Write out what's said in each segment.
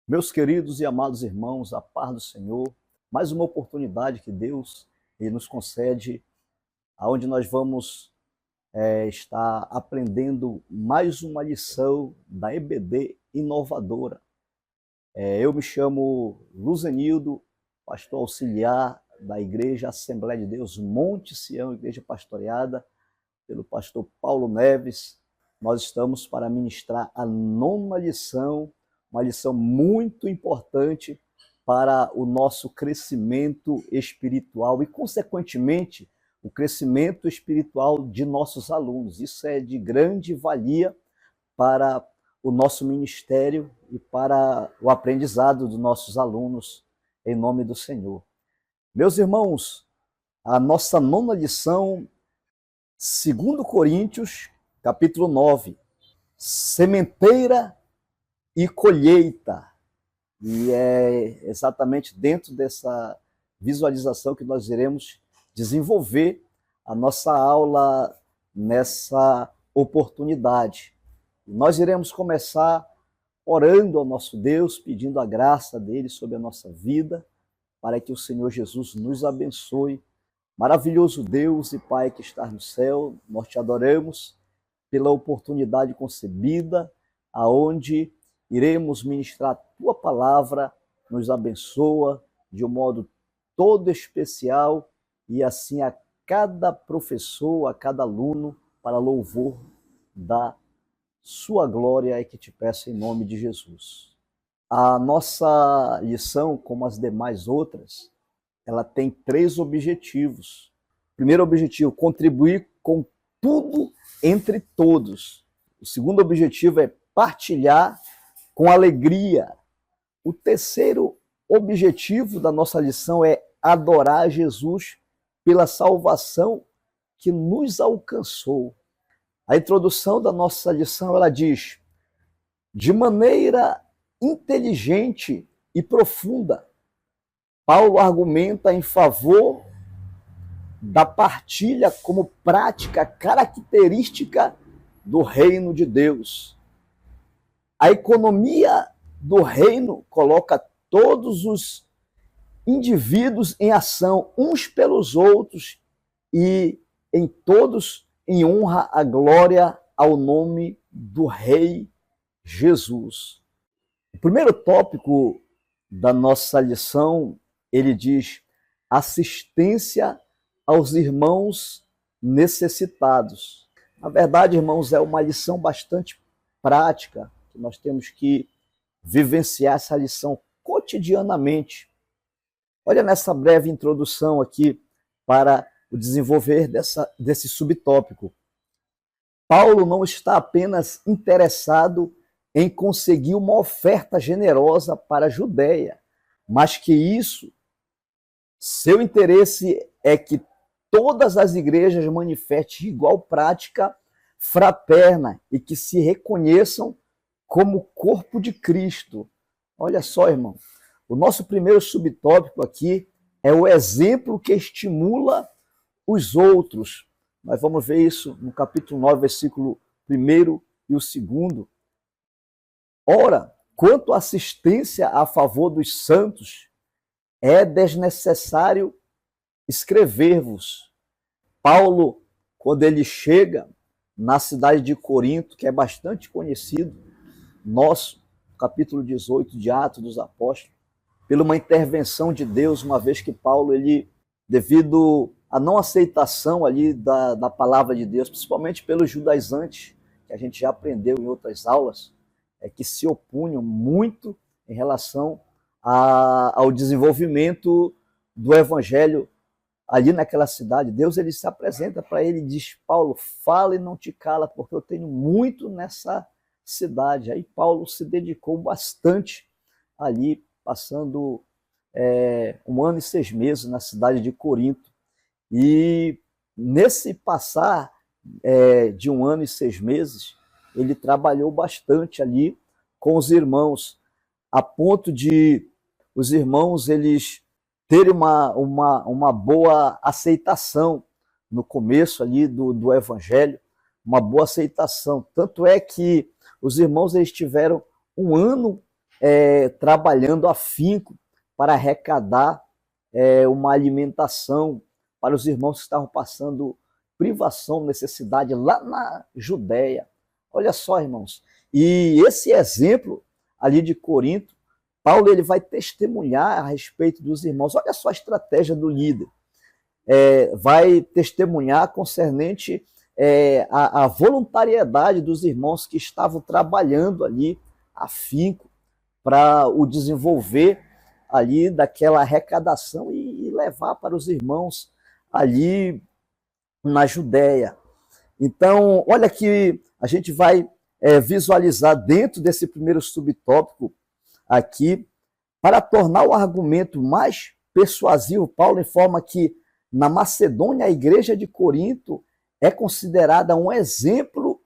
Meus queridos e amados irmãos, a paz do Senhor, mais uma oportunidade que Deus nos concede, onde nós vamos estar aprendendo mais uma lição da EBD inovadora. Eu me chamo Luzenildo, pastor auxiliar da Igreja Assembleia de Deus Monte Sião, igreja pastoreada pelo pastor Paulo Neves. Nós estamos para ministrar a 9ª lição, uma lição muito importante para o nosso crescimento espiritual e, consequentemente, o crescimento espiritual de nossos alunos. Isso é de grande valia para o nosso ministério e para o aprendizado dos nossos alunos, em nome do Senhor. Meus irmãos, a nossa 9ª lição, 2 Coríntios, capítulo 9, sementeira e colheita. E é exatamente dentro dessa visualização que nós iremos desenvolver a nossa aula nessa oportunidade. Nós iremos começar orando ao nosso Deus, pedindo a graça dele sobre a nossa vida, para que o Senhor Jesus nos abençoe. Maravilhoso Deus e Pai que está no céu, nós te adoramos pela oportunidade concebida, aonde iremos ministrar a tua palavra, nos abençoa de um modo todo especial e assim a cada professor, a cada aluno, para louvor da sua glória, é que te peço em nome de Jesus. A nossa lição, como as demais outras, ela tem 3 objetivos. Primeiro objetivo, contribuir com tudo entre todos. O segundo objetivo é partilhar com alegria. O terceiro objetivo da nossa lição é adorar Jesus pela salvação que nos alcançou. A introdução da nossa lição, ela diz: de maneira inteligente e profunda, Paulo argumenta em favor da partilha como prática característica do reino de Deus. A economia do reino coloca todos os indivíduos em ação uns pelos outros e em todos em honra a glória ao nome do Rei Jesus. O primeiro tópico da nossa lição, ele diz assistência aos irmãos necessitados. Na verdade, irmãos, é uma lição bastante prática, que nós temos que vivenciar essa lição cotidianamente. Olha nessa breve introdução aqui para o desenvolver desse subtópico. Paulo não está apenas interessado em conseguir uma oferta generosa para a Judéia, mas que seu interesse é que todas as igrejas manifestem igual prática fraterna e que se reconheçam como corpo de Cristo. Olha só, irmão, o nosso primeiro subtópico aqui é o exemplo que estimula os outros. Nós vamos ver isso no capítulo 9, versículo 1 e o 2. Ora, quanto à assistência a favor dos santos, é desnecessário escrever-vos. Paulo, quando ele chega na cidade de Corinto, que é bastante conhecido, nosso capítulo 18 de Atos dos Apóstolos, pela uma intervenção de Deus, uma vez que Paulo, devido à não aceitação ali da palavra de Deus, principalmente pelos judaizantes, que a gente já aprendeu em outras aulas, que se opunham muito em relação ao desenvolvimento do evangelho ali naquela cidade. Deus ele se apresenta para ele e diz: Paulo, fala e não te cala, porque eu tenho muito nessa cidade. Aí Paulo se dedicou bastante ali, passando 1 ano e 6 meses na cidade de Corinto. E nesse passar de 1 ano e 6 meses, ele trabalhou bastante ali com os irmãos, a ponto de os irmãos eles terem uma boa aceitação no começo ali do evangelho. uma boa aceitação. Tanto é que os irmãos eles tiveram um ano trabalhando afinco para arrecadar uma alimentação para os irmãos que estavam passando privação, necessidade lá na Judéia. Olha só, irmãos. E esse exemplo ali de Corinto, Paulo ele vai testemunhar a respeito dos irmãos. Olha só a estratégia do líder. Vai testemunhar concernente a voluntariedade dos irmãos que estavam trabalhando ali afinco para o desenvolver ali daquela arrecadação e levar para os irmãos ali na Judéia. Então, olha que a gente vai visualizar dentro desse primeiro subtópico aqui, para tornar o argumento mais persuasivo, Paulo informa que na Macedônia a igreja de Corinto é considerada um exemplo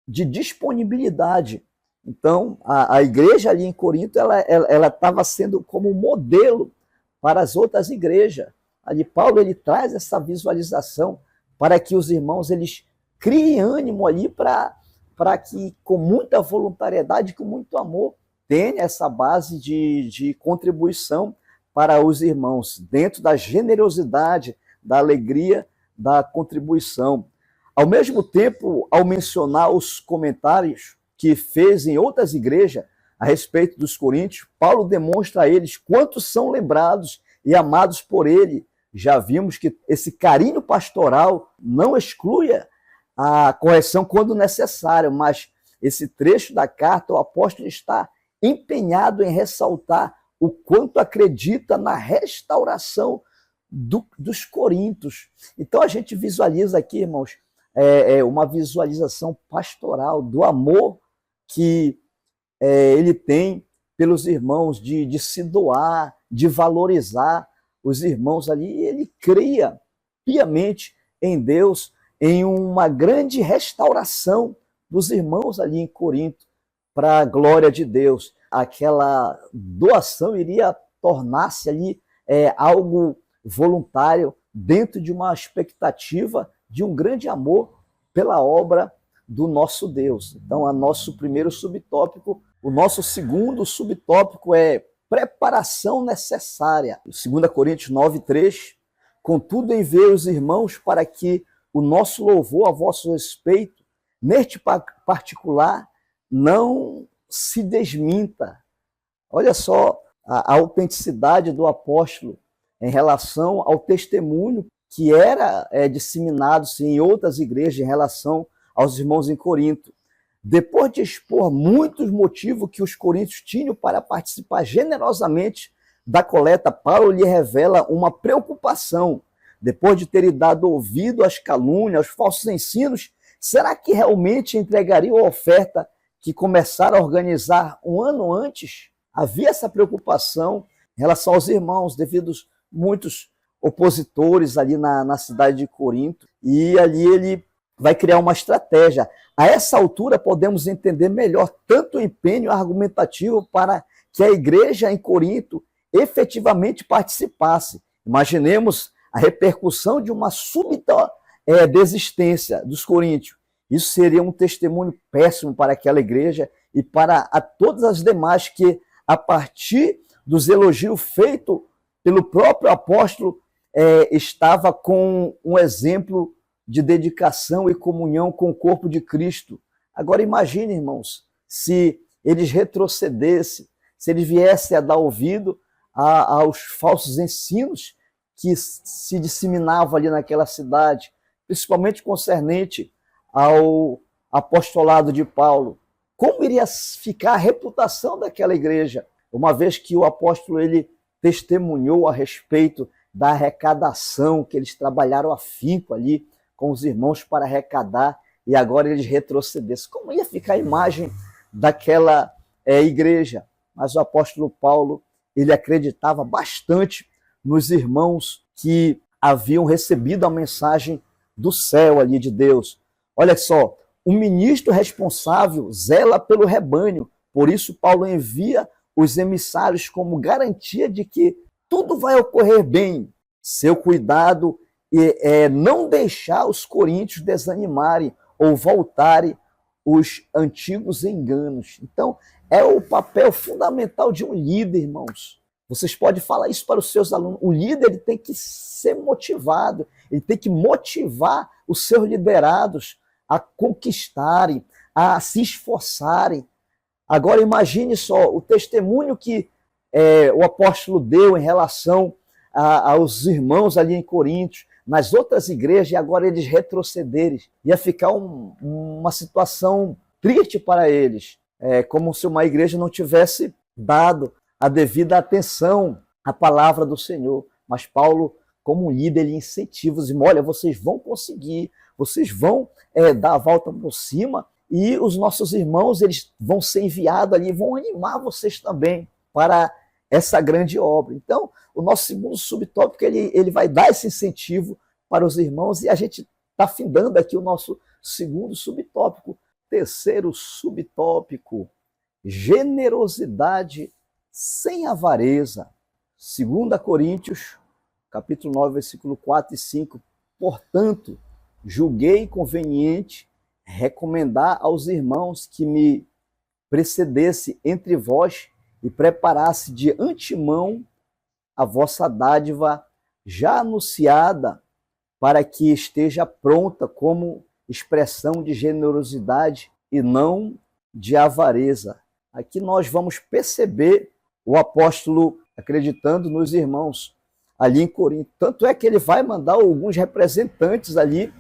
de disponibilidade. Então, a igreja ali em Corinto, ela estava sendo como modelo para as outras igrejas. Ali Paulo ele traz essa visualização para que os irmãos eles criem ânimo ali para que com muita voluntariedade, com muito amor, tenha essa base de contribuição para os irmãos, dentro da generosidade, da alegria, da contribuição. Ao mesmo tempo, ao mencionar os comentários que fez em outras igrejas a respeito dos coríntios, Paulo demonstra a eles quantos são lembrados e amados por ele. Já vimos que esse carinho pastoral não exclui a correção quando necessário, mas esse trecho da carta, o apóstolo está empenhado em ressaltar o quanto acredita na restauração dos coríntios. Então a gente visualiza aqui, irmãos, uma visualização pastoral do amor que ele tem pelos irmãos, de se doar, de valorizar os irmãos ali. Ele cria piamente em Deus, em uma grande restauração dos irmãos ali em Corinto, para a glória de Deus. Aquela doação iria tornar-se ali algo voluntário, dentro de uma expectativa de um grande amor pela obra do nosso Deus. Então, o nosso primeiro subtópico, o nosso segundo subtópico é preparação necessária. 2 Coríntios 9:3, contudo enviei os irmãos para que o nosso louvor a vosso respeito, neste particular, não se desminta. Olha só a autenticidade do apóstolo em relação ao testemunho que era disseminado em outras igrejas em relação aos irmãos em Corinto. Depois de expor muitos motivos que os coríntios tinham para participar generosamente da coleta, Paulo lhe revela uma preocupação. Depois de terem dado ouvido às calúnias, aos falsos ensinos, será que realmente entregariam a oferta que começaram a organizar um ano antes? Havia essa preocupação em relação aos irmãos, devido a muitos opositores ali na cidade de Corinto, e ali ele vai criar uma estratégia. A essa altura podemos entender melhor tanto o empenho argumentativo para que a igreja em Corinto efetivamente participasse. Imaginemos a repercussão de uma súbita desistência dos coríntios. Isso seria um testemunho péssimo para aquela igreja e para todas as demais que, a partir dos elogios feitos pelo próprio apóstolo, estava com um exemplo de dedicação e comunhão com o corpo de Cristo. Agora imagine, irmãos, se eles retrocedessem, se eles viessem a dar ouvido aos falsos ensinos que se disseminavam ali naquela cidade, principalmente concernente ao apostolado de Paulo. Como iria ficar a reputação daquela igreja, uma vez que o apóstolo ele testemunhou a respeito da arrecadação, que eles trabalharam afinco ali com os irmãos para arrecadar, e agora eles retrocedessem? Como ia ficar a imagem daquela igreja? Mas o apóstolo Paulo, ele acreditava bastante nos irmãos que haviam recebido a mensagem do céu ali de Deus. Olha só, o ministro responsável zela pelo rebanho, por isso Paulo envia os emissários como garantia de que tudo vai ocorrer bem. Seu cuidado é não deixar os coríntios desanimarem ou voltarem os antigos enganos. Então, é o papel fundamental de um líder, irmãos. Vocês podem falar isso para os seus alunos. O líder ele tem que ser motivado, ele tem que motivar os seus liderados a conquistarem, a se esforçarem. Agora imagine só o testemunho que o apóstolo deu em relação aos irmãos ali em Corinto, nas outras igrejas, e agora eles retrocederem. Ia ficar uma situação triste para eles, como se uma igreja não tivesse dado a devida atenção à palavra do Senhor. Mas Paulo, como um líder, ele incentiva os irmãos: olha, vocês vão conseguir, vocês vão dar a volta por cima, e os nossos irmãos eles vão ser enviados ali, vão animar vocês também para essa grande obra. Então, o nosso segundo subtópico, ele vai dar esse incentivo para os irmãos, e a gente está findando aqui o nosso segundo subtópico. Terceiro subtópico: generosidade sem avareza. 2 Coríntios, capítulo 9, versículo 4 e 5. Portanto, julguei conveniente recomendar aos irmãos que me precedesse entre vós e preparasse de antemão a vossa dádiva já anunciada, para que esteja pronta como expressão de generosidade e não de avareza. Aqui nós vamos perceber o apóstolo acreditando nos irmãos ali em Corinto. Tanto é que ele vai mandar alguns representantes ali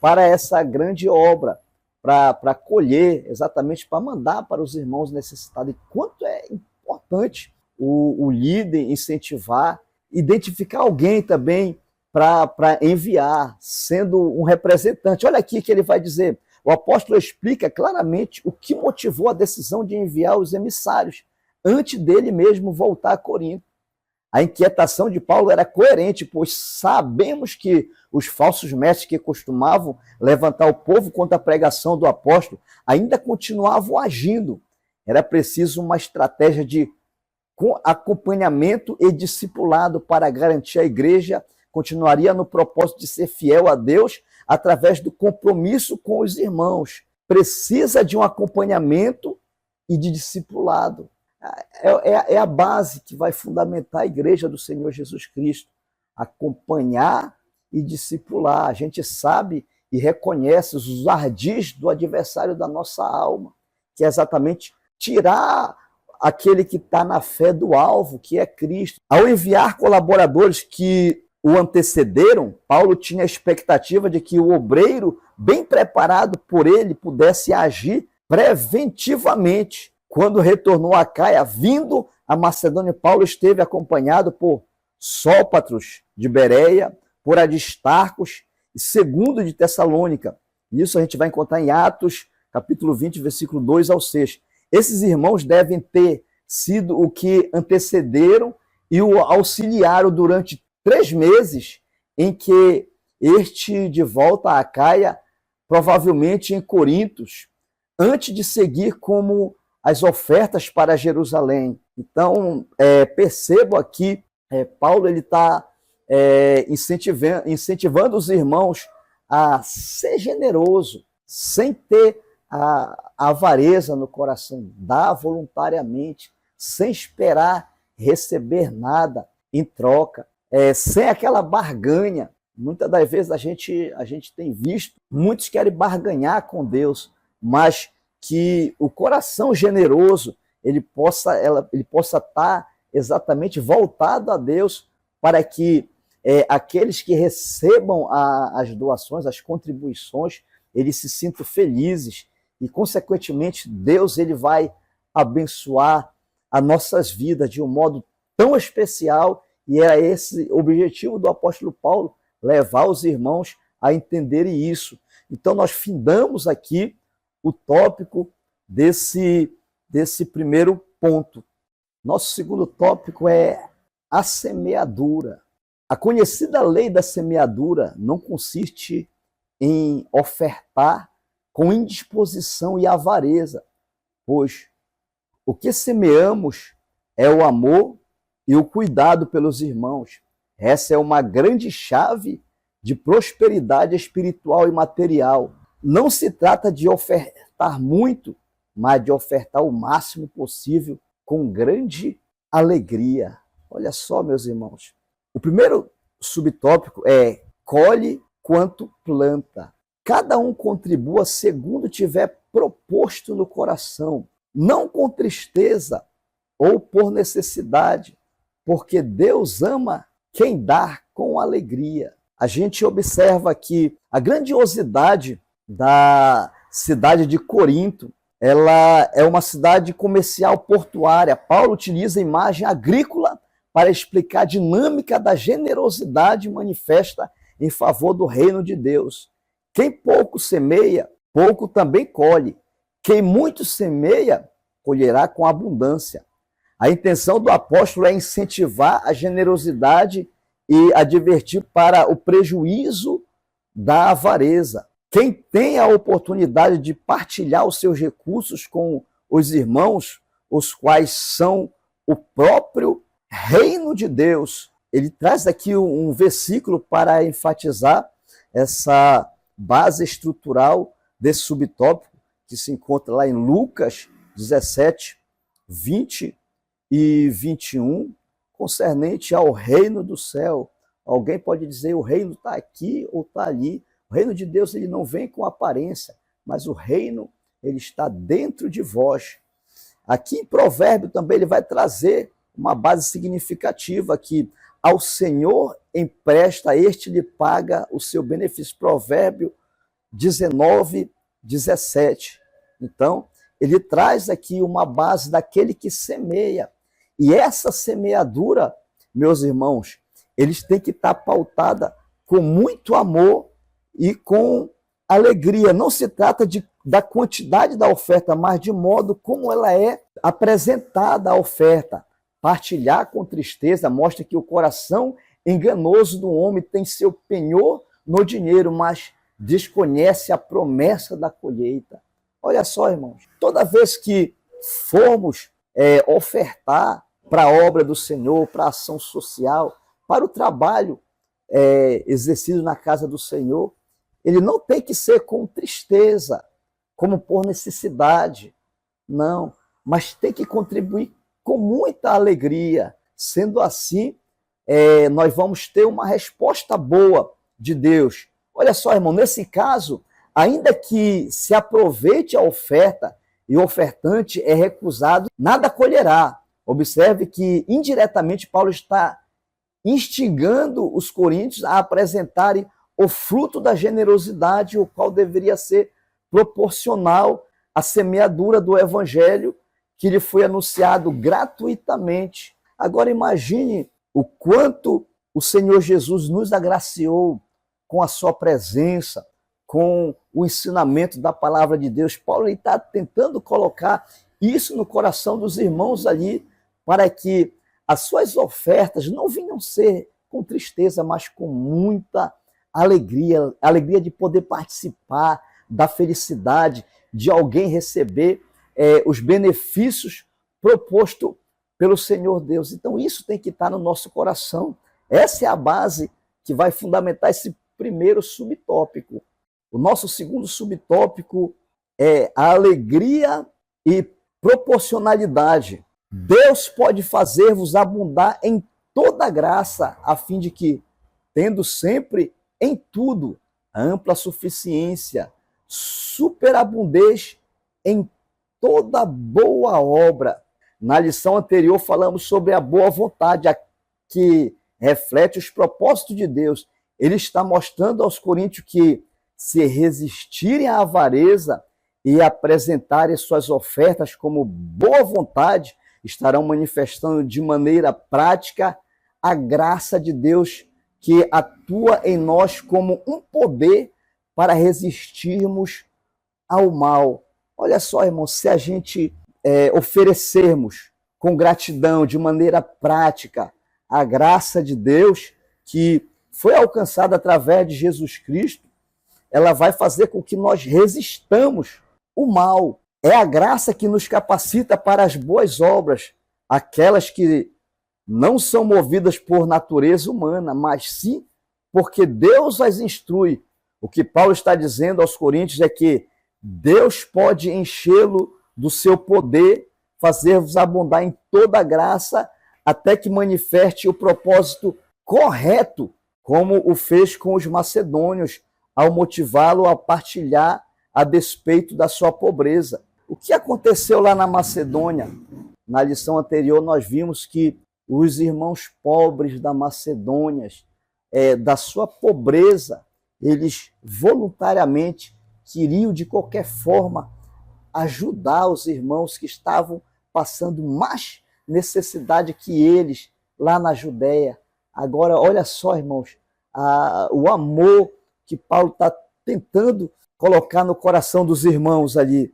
para essa grande obra, para colher, exatamente para mandar para os irmãos necessitados. E quanto é importante o líder incentivar, identificar alguém também para enviar, sendo um representante. Olha aqui que ele vai dizer. O apóstolo explica claramente o que motivou a decisão de enviar os emissários antes dele mesmo voltar a Corinto. A inquietação de Paulo era coerente, pois sabemos que os falsos mestres que costumavam levantar o povo contra a pregação do apóstolo ainda continuavam agindo. Era preciso uma estratégia de acompanhamento e discipulado para garantir a igreja continuaria no propósito de ser fiel a Deus através do compromisso com os irmãos. Precisa de um acompanhamento e de discipulado. É a base que vai fundamentar a igreja do Senhor Jesus Cristo. Acompanhar e discipular. A gente sabe e reconhece os ardis do adversário da nossa alma, que é exatamente tirar aquele que está na fé do alvo, que é Cristo. Ao enviar colaboradores que o antecederam, Paulo tinha a expectativa de que o obreiro, bem preparado por ele, pudesse agir preventivamente. Quando retornou a Caia, vindo a Macedônia, Paulo esteve acompanhado por Sópatros de Bereia, por Aristarcos e Segundo de Tessalônica. Isso a gente vai encontrar em Atos, capítulo 20, versículo 2 ao 6. Esses irmãos devem ter sido o que antecederam e o auxiliaram durante 3 meses em que este de volta a Caia, provavelmente em Corintos, antes de seguir como as ofertas para Jerusalém. Então, percebo aqui, Paulo está incentivando os irmãos a ser generoso, sem ter a avareza no coração, dar voluntariamente, sem esperar receber nada em troca, sem aquela barganha. Muitas das vezes a gente tem visto, muitos querem barganhar com Deus, mas que o coração generoso ele possa estar exatamente voltado a Deus, para que aqueles que recebam as doações, as contribuições, eles se sintam felizes e, consequentemente, Deus ele vai abençoar as nossas vidas de um modo tão especial. E é esse o objetivo do apóstolo Paulo, levar os irmãos a entenderem isso. Então, nós findamos aqui o tópico desse primeiro ponto. Nosso segundo tópico é a semeadura. A conhecida lei da semeadura não consiste em ofertar com indisposição e avareza, pois o que semeamos é o amor e o cuidado pelos irmãos. Essa é uma grande chave de prosperidade espiritual e material. não se trata de ofertar muito, mas de ofertar o máximo possível com grande alegria. Olha só, meus irmãos. O primeiro subtópico é colhe quanto planta. Cada um contribua segundo tiver proposto no coração, não com tristeza ou por necessidade, porque Deus ama quem dá com alegria. A gente observa aqui a grandiosidade da cidade de Corinto. Ela é uma cidade comercial portuária. Paulo utiliza a imagem agrícola para explicar a dinâmica da generosidade manifesta em favor do reino de Deus. Quem pouco semeia, pouco também colhe. Quem muito semeia, colherá com abundância. A intenção do apóstolo é incentivar a generosidade e advertir para o prejuízo da avareza. Quem tem a oportunidade de partilhar os seus recursos com os irmãos, os quais são o próprio reino de Deus, ele traz aqui um versículo para enfatizar essa base estrutural desse subtópico, que se encontra lá em Lucas 17, 20 e 21, concernente ao reino do céu. Alguém pode dizer, o reino está aqui ou está ali. O reino de Deus, ele não vem com aparência, mas o reino, ele está dentro de vós. Aqui em Provérbio também ele vai trazer uma base significativa que ao Senhor empresta, este lhe paga o seu benefício. Provérbio 19, 17. Então, ele traz aqui uma base daquele que semeia. E essa semeadura, meus irmãos, eles têm que estar pautada com muito amor e com alegria. Não se trata da quantidade da oferta, mas de modo como ela é apresentada a oferta. Partilhar com tristeza mostra que o coração enganoso do homem tem seu penhor no dinheiro, mas desconhece a promessa da colheita. Olha só, irmãos, toda vez que formos ofertar para a obra do Senhor, para a ação social, para o trabalho exercido na casa do Senhor, ele não tem que ser com tristeza, como por necessidade, não, mas tem que contribuir com muita alegria. Sendo assim, nós vamos ter uma resposta boa de Deus. Olha só, irmão, nesse caso, ainda que se aproveite a oferta e o ofertante é recusado, nada colherá. Observe que, indiretamente, Paulo está instigando os coríntios a apresentarem o fruto da generosidade, o qual deveria ser proporcional à semeadura do evangelho que lhe foi anunciado gratuitamente. Agora imagine o quanto o Senhor Jesus nos agraciou com a sua presença, com o ensinamento da palavra de Deus. Paulo está tentando colocar isso no coração dos irmãos ali, para que as suas ofertas não venham ser com tristeza, mas com muita alegria, alegria de poder participar da felicidade de alguém receber os benefícios propostos pelo Senhor Deus. Então isso tem que estar no nosso coração. Essa é a base que vai fundamentar esse primeiro subtópico. O nosso segundo subtópico é a alegria e proporcionalidade. Deus pode fazer-vos abundar em toda graça, a fim de que, tendo sempre em tudo ampla suficiência, superabundez em toda boa obra. Na lição anterior falamos sobre a boa vontade, a que reflete os propósitos de Deus. Ele está mostrando aos coríntios que, se resistirem à avareza e apresentarem suas ofertas como boa vontade, estarão manifestando de maneira prática a graça de Deus que atua em nós como um poder para resistirmos ao mal. Olha só, irmão, se a gente oferecermos com gratidão, de maneira prática, a graça de Deus que foi alcançada através de Jesus Cristo, ela vai fazer com que nós resistamos o mal. É a graça que nos capacita para as boas obras, aquelas que não são movidas por natureza humana, mas sim porque Deus as instrui, O que Paulo está dizendo aos Coríntios é que Deus pode enchê-lo do seu poder, fazer-vos abundar em toda graça, até que manifeste o propósito correto, como o fez com os macedônios, ao motivá-lo a partilhar a despeito da sua pobreza. O que aconteceu lá na Macedônia? Na lição anterior, nós vimos que os irmãos pobres da Macedônia, da sua pobreza, eles voluntariamente queriam, de qualquer forma, ajudar os irmãos que estavam passando mais necessidade que eles lá na Judéia. Agora, olha só, irmãos, o amor que Paulo está tentando colocar no coração dos irmãos ali.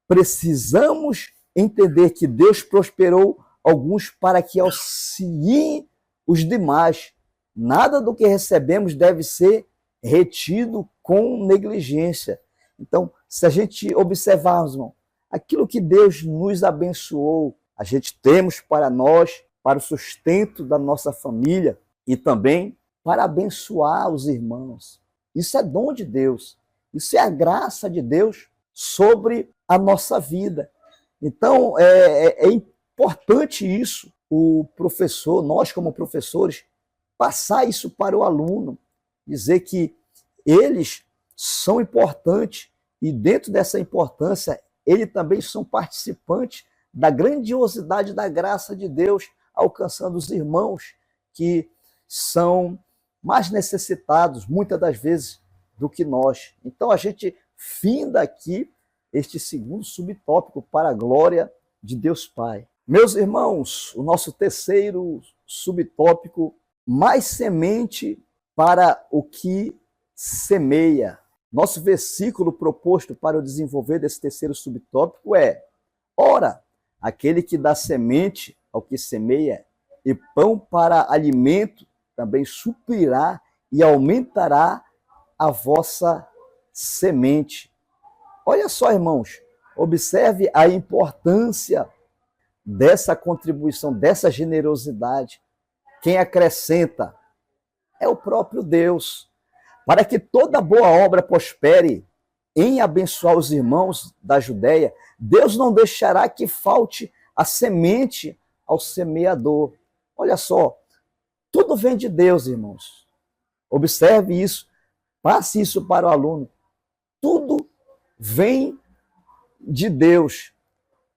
Precisamos entender que Deus prosperou alguns para que auxiliem os demais. Nada do que recebemos deve ser retido com negligência. Então, se a gente observarmos, irmão, aquilo que Deus nos abençoou, a gente temos para nós, para o sustento da nossa família e também para abençoar os irmãos. Isso é dom de Deus. Isso é a graça de Deus sobre a nossa vida. Então, é importante isso, o professor, nós como professores, passar isso para o aluno, dizer que eles são importantes e dentro dessa importância, eles também são participantes da grandiosidade da graça de Deus, alcançando os irmãos que são mais necessitados, muitas das vezes, do que nós. Então, a gente finda aqui este segundo subtópico para a glória de Deus Pai. Meus irmãos, o nosso terceiro subtópico, mais semente para o que semeia. Nosso versículo proposto para o desenvolver desse terceiro subtópico é: ora, aquele que dá semente ao que semeia e pão para alimento também suprirá e aumentará a vossa semente. Olha só, irmãos, observe a importância dessa contribuição, dessa generosidade. Quem acrescenta é o próprio Deus. Para que toda boa obra prospere em abençoar os irmãos da Judéia, Deus não deixará que falte a semente ao semeador. Olha só, tudo vem de Deus, irmãos. Observe isso, passe isso para o aluno. Tudo vem de Deus,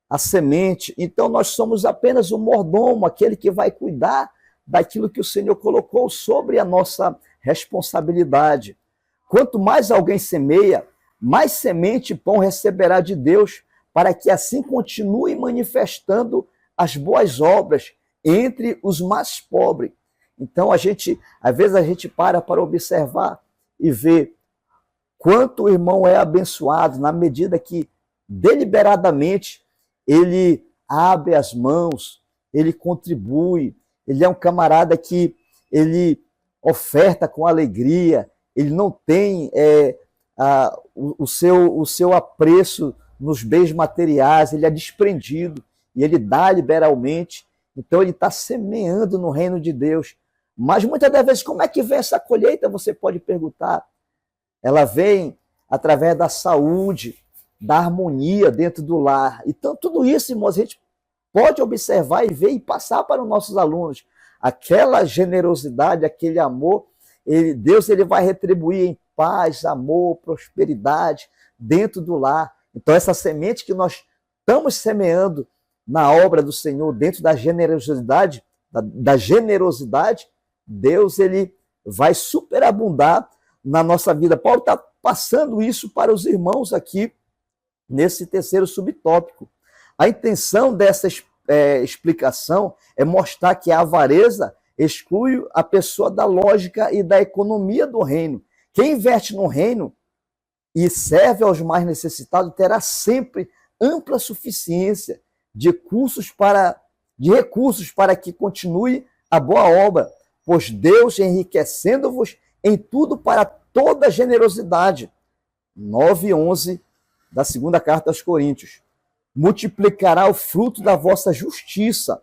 a semente. Então nós somos apenas o mordomo, aquele que vai cuidar daquilo que o Senhor colocou sobre a nossa responsabilidade. Quanto mais alguém semeia, mais semente e pão receberá de Deus, para que assim continue manifestando as boas obras entre os mais pobres. Então às vezes a gente para observar e ver quanto o irmão é abençoado na medida que deliberadamente ele abre as mãos, ele contribui, ele é um camarada que ele oferta com alegria, ele não tem o seu apreço nos bens materiais, ele é desprendido e ele dá liberalmente. Então ele está semeando no reino de Deus. Mas muitas das vezes, como é que vem essa colheita? Você pode perguntar. Ela vem através da saúde, da harmonia dentro do lar. Então tudo isso, irmãos, a gente pode observar e ver e passar para os nossos alunos. Aquela generosidade, aquele amor, Deus vai retribuir em paz, amor, prosperidade dentro do lar. Então essa semente que nós estamos semeando na obra do Senhor, dentro da generosidade, Deus vai superabundar na nossa vida. Paulo está passando isso para os irmãos aqui nesse terceiro subtópico. A intenção dessa explicação é mostrar que a avareza exclui a pessoa da lógica e da economia do reino. Quem investe no reino e serve aos mais necessitados terá sempre ampla suficiência de recursos para que continue a boa obra, pois Deus, enriquecendo-vos em tudo para toda generosidade. 9:11 da segunda carta aos Coríntios. Multiplicará o fruto da vossa justiça.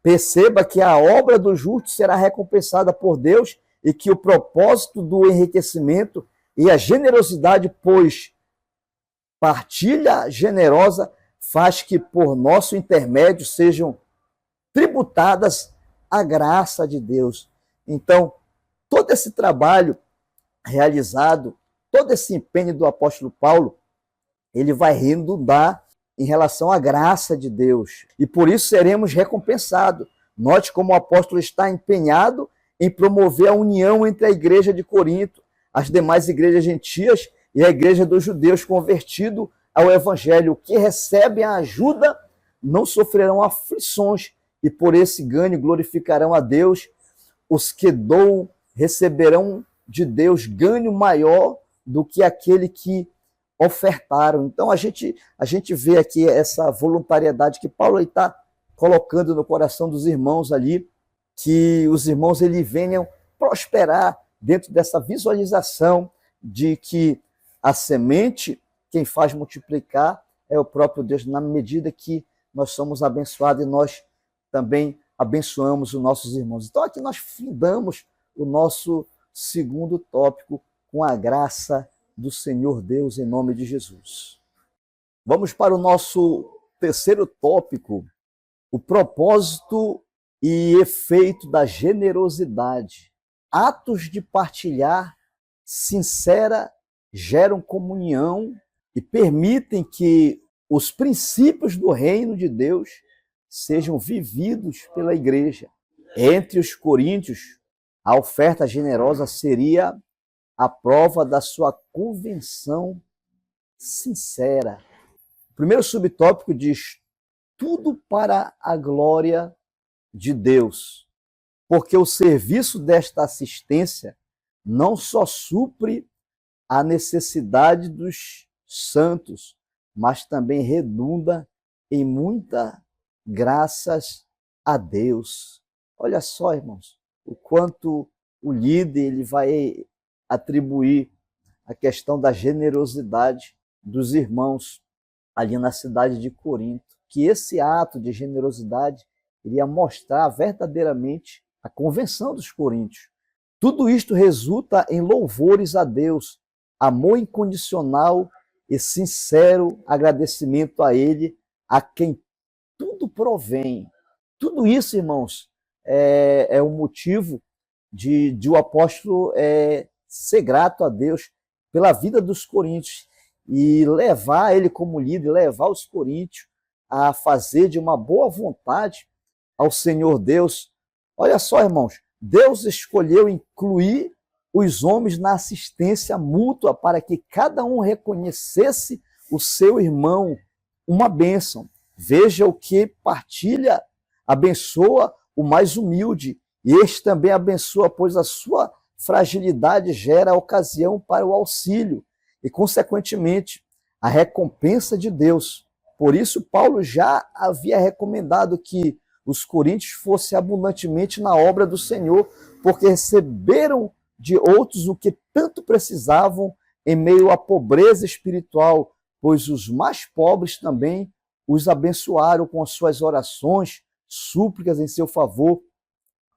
Perceba que a obra do justo será recompensada por Deus e que o propósito do enriquecimento E a generosidade, pois partilha generosa faz que por nosso intermédio sejam tributadas a graça de Deus. Então, todo esse trabalho realizado, todo esse empenho do apóstolo Paulo, ele vai redundar em relação à graça de Deus. E por isso seremos recompensados. Note como o apóstolo está empenhado em promover a união entre a igreja de Corinto, as demais igrejas gentias e a igreja dos judeus convertidos ao evangelho, que recebem a ajuda, não sofrerão aflições e por esse ganho glorificarão a Deus. Os que doam receberão de Deus ganho maior do que aquele que ofertaram. Então a gente vê aqui essa voluntariedade que Paulo está colocando no coração dos irmãos ali, que os irmãos venham prosperar dentro dessa visualização de que a semente, quem faz multiplicar, é o próprio Deus, na medida que nós somos abençoados e nós também abençoamos os nossos irmãos. Então aqui nós findamos o nosso segundo tópico com a graça do Senhor Deus em nome de Jesus. Vamos para o nosso terceiro tópico, o propósito e efeito da generosidade. Atos de partilhar sincera geram comunhão e permitem que os princípios do reino de Deus sejam vividos pela igreja. Entre os coríntios, a oferta generosa seria a prova da sua convenção sincera. O primeiro subtópico diz: tudo para a glória de Deus, porque o serviço desta assistência não só supre a necessidade dos santos, mas também redunda em muitas graças a Deus. Olha só, irmãos, o quanto o líder ele vai atribuir a questão da generosidade dos irmãos ali na cidade de Corinto, que esse ato de generosidade iria mostrar verdadeiramente a convenção dos coríntios. Tudo isto resulta em louvores a Deus, amor incondicional e sincero agradecimento a Ele, a quem tudo provém. Tudo isso, irmãos, é um motivo de o apóstolo ser grato a Deus pela vida dos coríntios e levar ele como líder, levar os coríntios a fazer de uma boa vontade ao Senhor Deus. Olha só, irmãos, Deus escolheu incluir os homens na assistência mútua para que cada um reconhecesse o seu irmão uma bênção. Veja o que partilha, abençoa o mais humilde, e este também abençoa, pois a sua fragilidade gera a ocasião para o auxílio e, consequentemente, a recompensa de Deus. Por isso, Paulo já havia recomendado que os coríntios fossem abundantemente na obra do Senhor, porque receberam de outros o que tanto precisavam em meio à pobreza espiritual, pois os mais pobres também os abençoaram com as suas orações, súplicas em seu favor.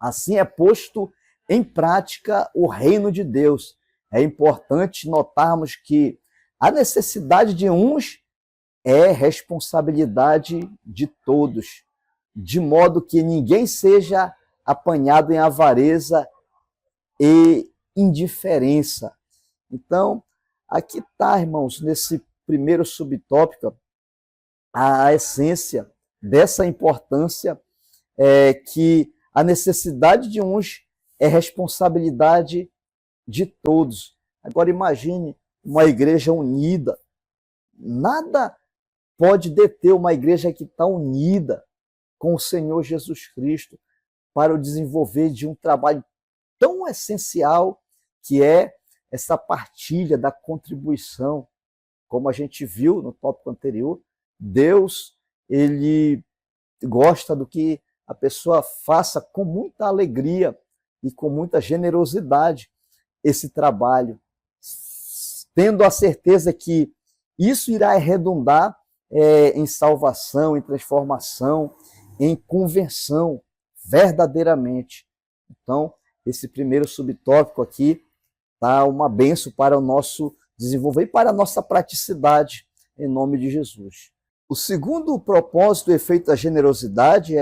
Assim é posto em prática o reino de Deus. É importante notarmos que a necessidade de uns é responsabilidade de todos, de modo que ninguém seja apanhado em avareza e indiferença. Então, aqui está, irmãos, nesse primeiro subtópico, a essência dessa importância é que a necessidade de uns é responsabilidade de todos. Agora imagine uma igreja unida. Nada pode deter uma igreja que está unida com o Senhor Jesus Cristo para o desenvolver de um trabalho tão essencial que é essa partilha da contribuição. Como a gente viu no tópico anterior, Deus, ele gosta do que a pessoa faça com muita alegria e com muita generosidade esse trabalho, tendo a certeza que isso irá redundar em salvação, em transformação, em conversão, verdadeiramente. Então, esse primeiro subtópico aqui tá uma bênção para o nosso desenvolver e para a nossa praticidade, em nome de Jesus. O segundo propósito, o efeito da generosidade,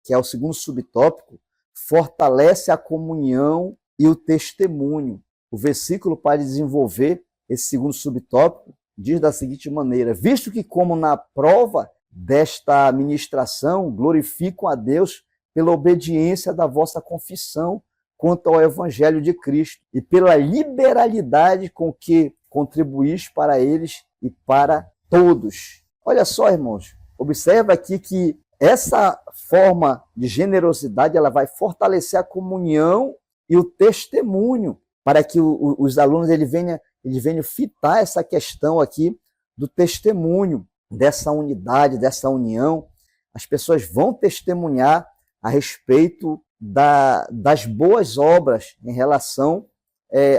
que é o segundo subtópico, fortalece a comunhão e o testemunho. O versículo, para desenvolver esse segundo subtópico, diz da seguinte maneira: visto que, como na prova desta ministração, glorificam a Deus pela obediência da vossa confissão quanto ao Evangelho de Cristo e pela liberalidade com que contribuís para eles e para todos. Olha só, irmãos, observa aqui que essa forma de generosidade ela vai fortalecer a comunhão e o testemunho, para que os alunos ele venham fitar essa questão aqui do testemunho, dessa unidade, dessa união. As pessoas vão testemunhar a respeito das boas obras em relação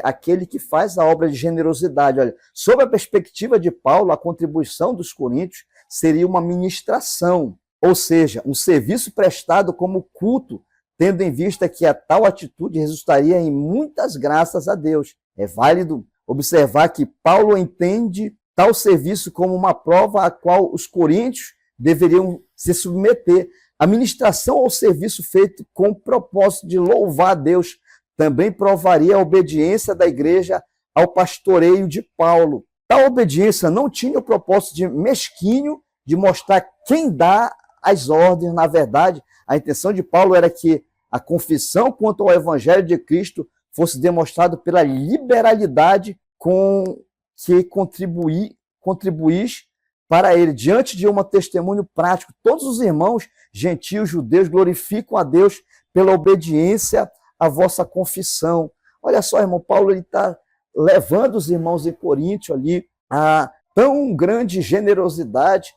àquele que faz a obra de generosidade. Olha, sob a perspectiva de Paulo, a contribuição dos coríntios seria uma ministração, ou seja, um serviço prestado como culto, tendo em vista que a tal atitude resultaria em muitas graças a Deus. É válido observar que Paulo entende tal serviço como uma prova a qual os coríntios deveriam se submeter. A ministração ou serviço feito com o propósito de louvar a Deus também provaria a obediência da igreja ao pastoreio de Paulo. Tal obediência não tinha o propósito de mesquinho, de mostrar quem dá as ordens. Na verdade, a intenção de Paulo era que a confissão quanto ao Evangelho de Cristo fosse demonstrada pela liberalidade com que contribuís para ele, diante de um testemunho prático. Todos os irmãos, gentios, judeus, glorificam a Deus pela obediência à vossa confissão. Olha só, irmão, Paulo está levando os irmãos em Coríntio ali a tão grande generosidade,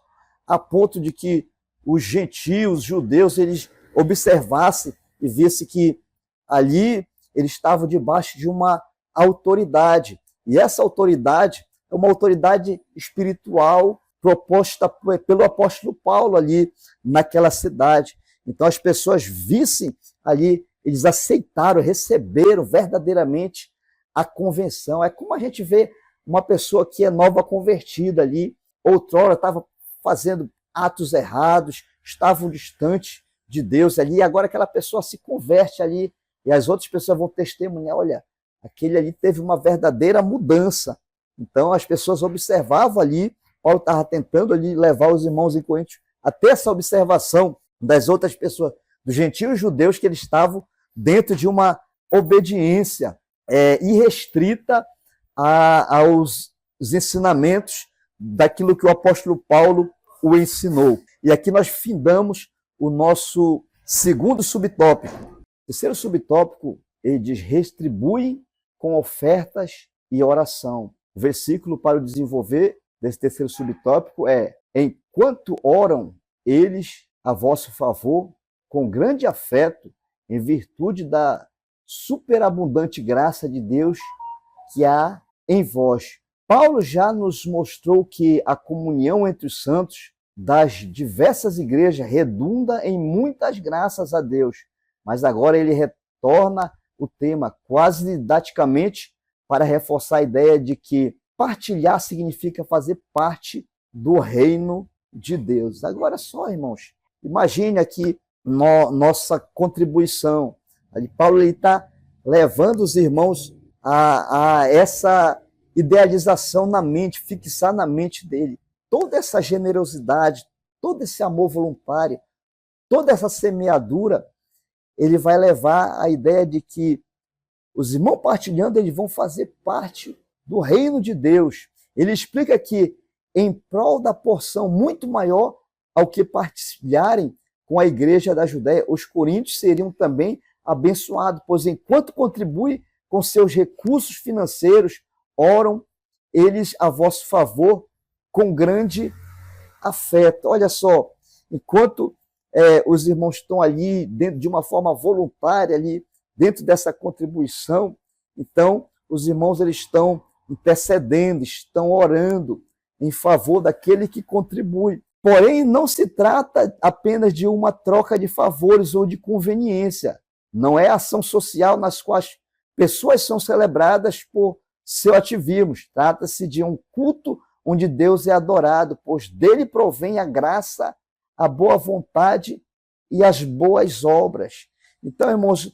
a ponto de que os gentios, os judeus, eles observassem e vissem que ali eles estavam debaixo de uma autoridade. E essa autoridade é uma autoridade espiritual proposta pelo apóstolo Paulo ali naquela cidade. Então as pessoas vissem ali, eles aceitaram, receberam verdadeiramente a convenção. É como a gente vê uma pessoa que é nova convertida ali, outrora estava fazendo atos errados, estavam distantes de Deus ali, e agora aquela pessoa se converte ali, e as outras pessoas vão testemunhar: olha, aquele ali teve uma verdadeira mudança. Então as pessoas observavam ali, Paulo estava tentando ali levar os irmãos em Coríntio a ter essa observação das outras pessoas, dos gentios judeus, que eles estavam dentro de uma obediência irrestrita aos ensinamentos daquilo que o apóstolo Paulo o ensinou. E aqui nós findamos o nosso segundo subtópico. O terceiro subtópico, ele diz: retribui com ofertas e oração. O versículo para o desenvolver desse terceiro subtópico é: enquanto oram eles a vosso favor, com grande afeto, em virtude da superabundante graça de Deus que há em vós. Paulo já nos mostrou que a comunhão entre os santos das diversas igrejas redunda em muitas graças a Deus, mas agora ele retorna o tema quase didaticamente para reforçar a ideia de que partilhar significa fazer parte do reino de Deus. Agora só, irmãos, imagine aqui nossa contribuição. Ali Paulo está levando os irmãos a essa idealização na mente, fixar na mente dele toda essa generosidade, todo esse amor voluntário, toda essa semeadura. Ele vai levar a ideia de que os irmãos partilhando, eles vão fazer parte do reino de Deus. Ele explica que, em prol da porção muito maior ao que partilharem com a igreja da Judéia, os coríntios seriam também abençoados, pois enquanto contribuem com seus recursos financeiros, oram eles a vosso favor com grande afeto. Olha só, enquanto os irmãos estão ali dentro de uma forma voluntária, ali dentro dessa contribuição, então os irmãos eles estão intercedendo, estão orando em favor daquele que contribui. Porém, não se trata apenas de uma troca de favores ou de conveniência. Não é ação social nas quais pessoas são celebradas por seu ativismo. Trata-se de um culto onde Deus é adorado, pois dele provém a graça, a boa vontade e as boas obras. Então, irmãos,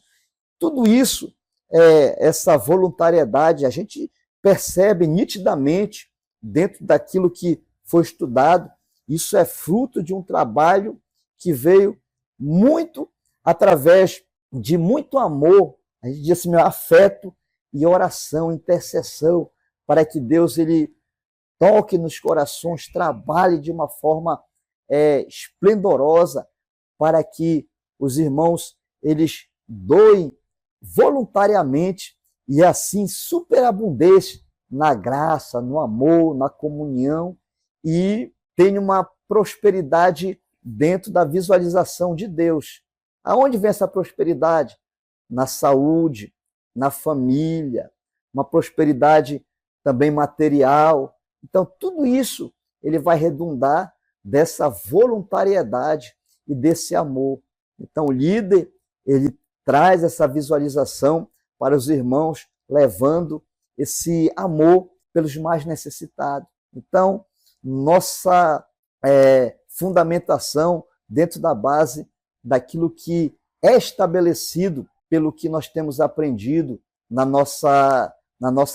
tudo isso, essa voluntariedade, a gente percebe nitidamente dentro daquilo que foi estudado. Isso é fruto de um trabalho que veio muito através de muito amor, a gente diz assim, afeto e oração, intercessão, para que Deus ele toque nos corações, trabalhe de uma forma esplendorosa, para que os irmãos eles doem voluntariamente e assim superabundesse na graça, no amor, na comunhão e tenha uma prosperidade dentro da visualização de Deus. Aonde vem essa prosperidade? Na saúde, na família, uma prosperidade também material. Então, tudo isso ele vai redundar dessa voluntariedade e desse amor. Então, o líder, ele traz essa visualização para os irmãos, levando esse amor pelos mais necessitados. Então, nossa fundamentação dentro da base daquilo que é estabelecido pelo que nós temos aprendido na nossa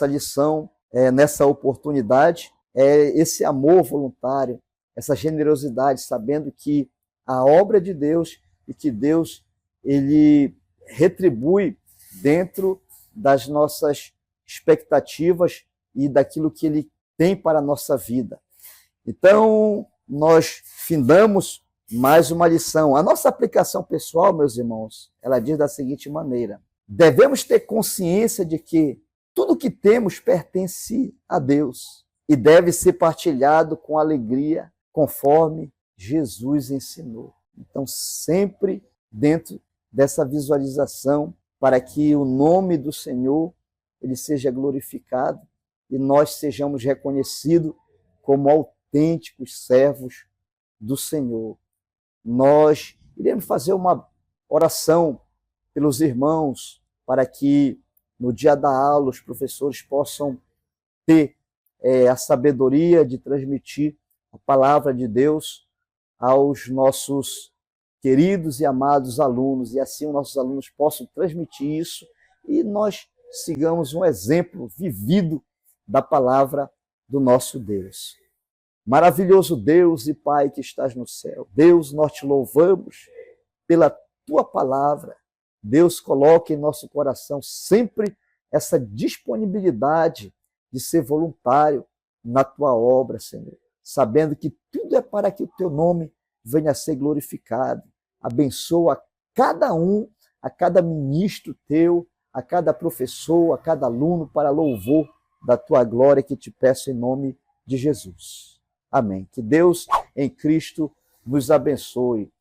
lição, nessa oportunidade, esse amor voluntário, essa generosidade, sabendo que a obra é de Deus e que Deus ele retribui dentro das nossas expectativas e daquilo que ele tem para a nossa vida. Então, nós findamos mais uma lição. A nossa aplicação pessoal, meus irmãos, ela diz da seguinte maneira: devemos ter consciência de que tudo que temos pertence a Deus e deve ser partilhado com alegria, conforme Jesus ensinou. Então, sempre dentro dessa visualização, para que o nome do Senhor ele seja glorificado e nós sejamos reconhecidos como autênticos servos do Senhor. Nós iremos fazer uma oração pelos irmãos para que no dia da aula os professores possam ter a sabedoria de transmitir a palavra de Deus aos nossos queridos e amados alunos, e assim os nossos alunos possam transmitir isso e nós sigamos um exemplo vivido da palavra do nosso Deus. Maravilhoso Deus e Pai que estás no céu, Deus, nós te louvamos pela tua palavra. Deus, coloque em nosso coração sempre essa disponibilidade de ser voluntário na tua obra, Senhor, sabendo que tudo é para que o teu nome venha a ser glorificado. Abençoa cada um, a cada ministro teu, a cada professor, a cada aluno, para louvor da tua glória, que te peço em nome de Jesus. Amém. Que Deus em Cristo nos abençoe.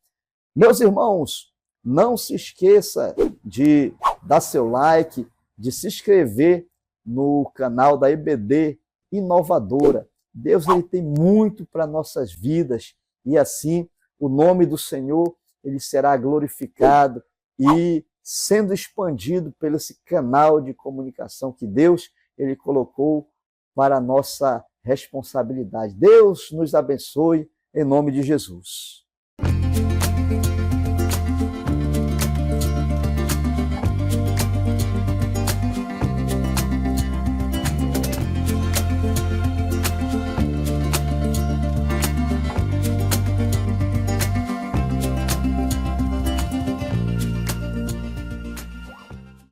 Meus irmãos, não se esqueça de dar seu like, de se inscrever no canal da EBD Inovadora. Deus ele tem muito para nossas vidas e assim o nome do Senhor ele será glorificado e sendo expandido pelo esse canal de comunicação que Deus ele colocou para a nossa responsabilidade. Deus nos abençoe em nome de Jesus.